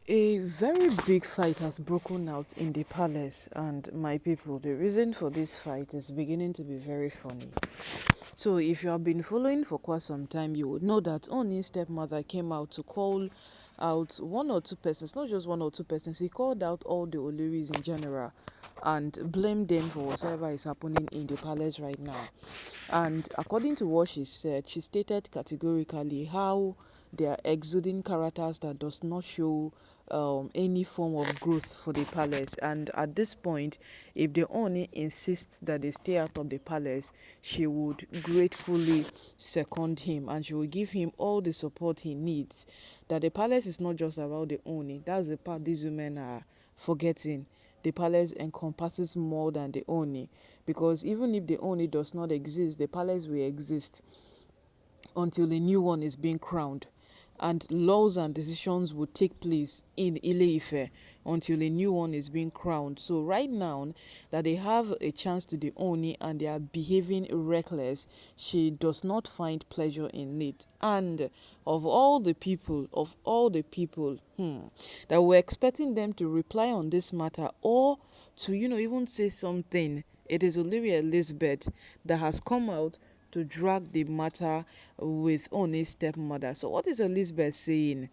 A very big fight has broken out in the palace, and my people, the reason for this fight is beginning to be very funny. So, if you have been following for quite some time, you would know that Oni's stepmother came out to call out one or two persons, not just one or two persons, he called out all the Oluris in general and blamed them for whatever is happening in the palace right now. And according to what she said, she stated categorically how they are exuding characters that does not show any form of growth for the palace. And at this point, if they only insist that they stay out of the palace, she would gratefully second him and she will give him all the support he needs. That the palace is not just about the Oni. That's the part these women are forgetting. The palace encompasses more than the Oni, because even if the Oni does not exist, the palace will exist until a new one is being crowned, and laws and decisions would take place in Ile-Ife until a new one is being crowned. So right now that they have a chance to the Oni and they are behaving reckless, she does not find pleasure in it. And of all the people that were expecting them to reply on this matter, or to even say something, it is Olivia Elizabeth that has come out to drag the matter with Oni's stepmother. So what is Elizabeth saying?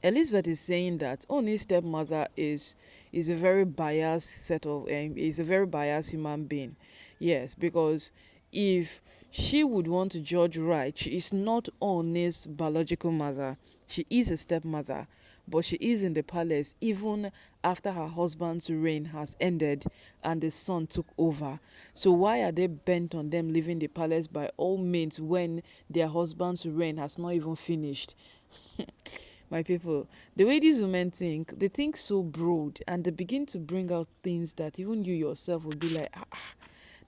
Elizabeth is saying that Oni's stepmother is a very biased is a very biased human being. Yes, because if she would want to judge right, she is not Oni's biological mother. She is a stepmother, but she is in the palace even after her husband's reign has ended and the son took over. So why are they bent on them leaving the palace by all means when their husband's reign has not even finished? My people, the way these women think, they think so broad and they begin to bring out things that even you yourself would be like,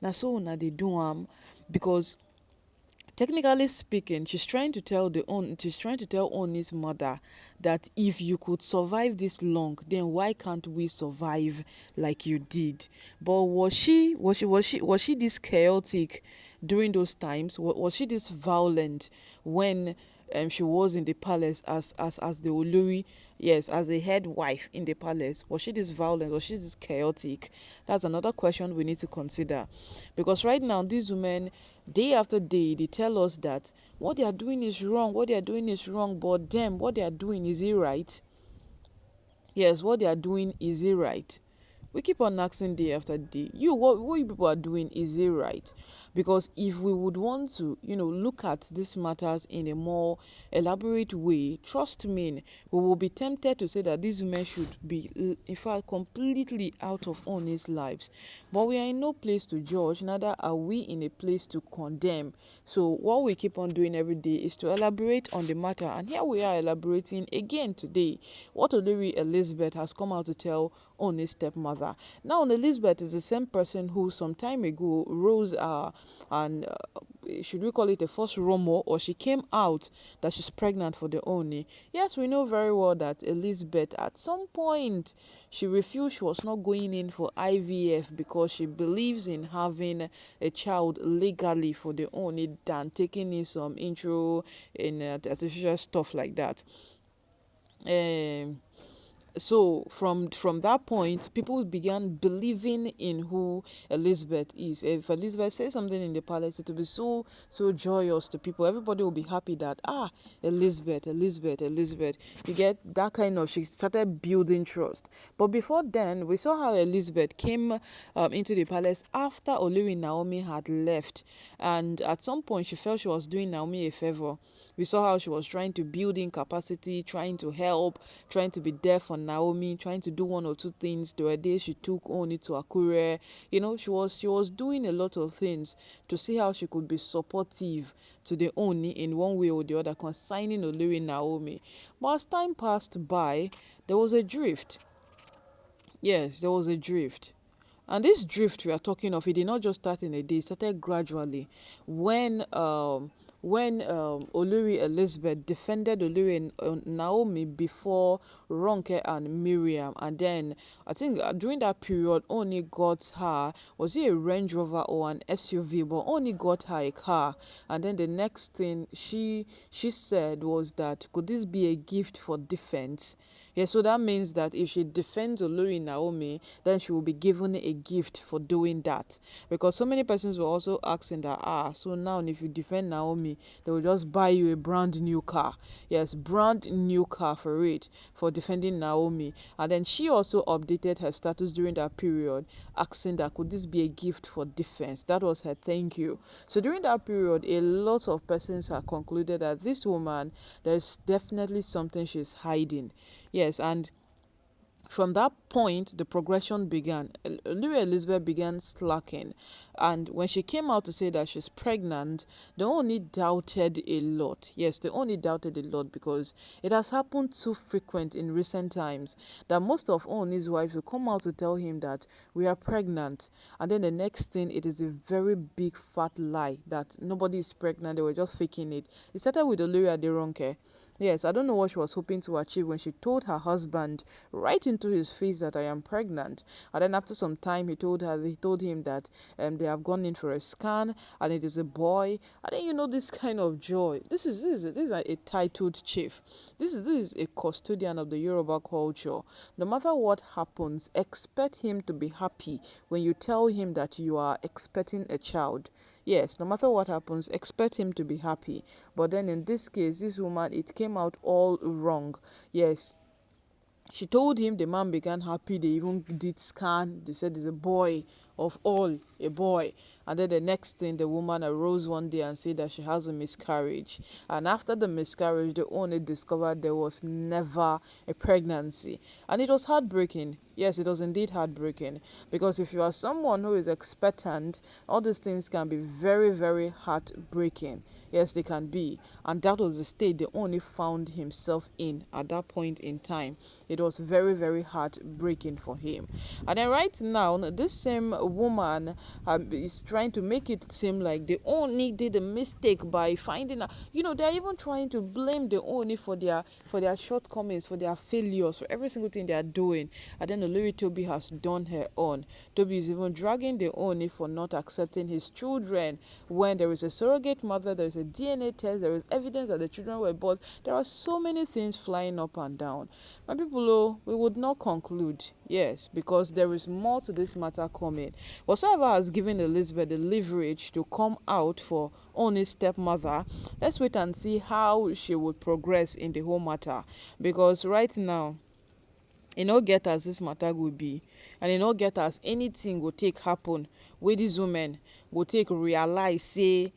now so now they do because technically speaking, she's trying to tell Oni's mother that if you could survive this long, then why can't we survive like you did? But was she this chaotic during those times? Was she this violent when she was in the palace as the Olori, yes, as a head wife in the palace? Was she this violent? Was she this chaotic? That's another question we need to consider. Because right now, these women, day after day, they tell us that what they are doing is wrong, what they are doing is wrong, but them, what they are doing, is it right? Yes, what they are doing, is it right? We keep on asking day after day, what you people are doing, is it right? Because if we would want to look at these matters in a more elaborate way, trust me, we will be tempted to say that these women should be in fact completely out of honest lives. But we are in no place to judge, neither are we in a place to condemn. So what we keep on doing every day is to elaborate on the matter, and here we are elaborating again today what Olori Elizabeth has come out to tell Oni's stepmother. Now, Elizabeth is the same person who some time ago rose and should we call it a false rumor, or she came out that she's pregnant for the Oni. Yes, we know very well that Elizabeth at some point she refused, she was not going in for IVF because she believes in having a child legally for the Oni than taking in some intro in artificial stuff like that. Um, so from that point, people began believing in who Elizabeth is. If Elizabeth says something in the palace, it will be so joyous to people. Everybody will be happy that Elizabeth. You get that kind of, she started building trust. But before then, we saw how Elizabeth came into the palace after Olori Naomi had left, and at some point she felt she was doing Naomi a favor. We saw how she was trying to build in capacity, trying to help, trying to be there for Naomi, trying to do one or two things. There were days she took Oni to Akure. She was doing a lot of things to see how she could be supportive to the Oni in one way or the other concerning Olori Naomi. But as time passed by, there was a drift. Yes, there was a drift. And this drift we are talking of, it did not just start in a day, it started gradually. When Olori Elizabeth defended Olori Naomi before Ronke and Miriam, and then I think during that period, Oni got her, was it a Range Rover or an SUV? But Oni got her a car, and then the next thing she said was that could this be a gift for defense? Yeah, so that means that if she defends Olori Naomi, then she will be given a gift for doing that. Because so many persons were also asking that, so now if you defend Naomi, they will just buy you a brand new car. Yes, brand new car for it, for defending Naomi. And then she also updated her status during that period, asking that could this be a gift for defense. That was her thank you. So during that period, a lot of persons have concluded that this woman, there's definitely something she's hiding. Yes, and from that point, the progression began. Olivia Elizabeth began slacking, and when she came out to say that she's pregnant, they only doubted a lot. Yes, they only doubted a lot because it has happened too frequent in recent times that most of Ooni's wives will come out to tell him that we are pregnant, and then the next thing it is a very big fat lie that nobody is pregnant. They were just faking it. It started with Olivia Aderonke. Yes, I don't know what she was hoping to achieve when she told her husband right into his face that I am pregnant. And then after some time, he told him that they have gone in for a scan and it is a boy. And then this kind of joy. This is a titled chief. This is a custodian of the Yoruba culture. No matter what happens, expect him to be happy when you tell him that you are expecting a child. Yes, no matter what happens, expect him to be happy. But then in this case, this woman, it came out all wrong. Yes, she told him, the man began happy. They even did scan. They said it's a boy, of all, a boy. And then the next thing, the woman arose one day and said that she has a miscarriage. And after the miscarriage, they only discovered there was never a pregnancy. And it was heartbreaking. Yes, it was indeed heartbreaking. Because if you are someone who is expectant, all these things can be very, very heartbreaking. Yes, they can be. And that was the state they only found himself in at that point in time. It was very, very heartbreaking for him. And then right now, this same woman is trying to make it seem like they only did a mistake by finding out. They're even trying to blame the only for their shortcomings, for their failures, for every single thing they are doing. And then Olori Toby has done her own. Toby is even dragging the only for not accepting his children when there is a surrogate mother, there is a DNA test, there is evidence that the children were born. There are so many things flying up and down. My people, we would not conclude, yes, because there is more to this matter coming. Whatsoever has given Elizabeth the leverage to come out for Oni's stepmother, let's wait and see how she would progress in the whole matter. Because right now, get as this matter will be, and get as anything will take happen where these women will take realize, say,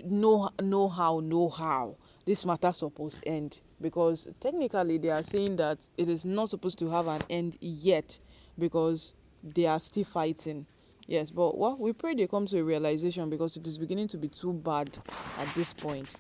know how this matter supposed end. Because technically they are saying that it is not supposed to have an end yet because they are still fighting. Yes, but we pray they come to a realization because it is beginning to be too bad at this point.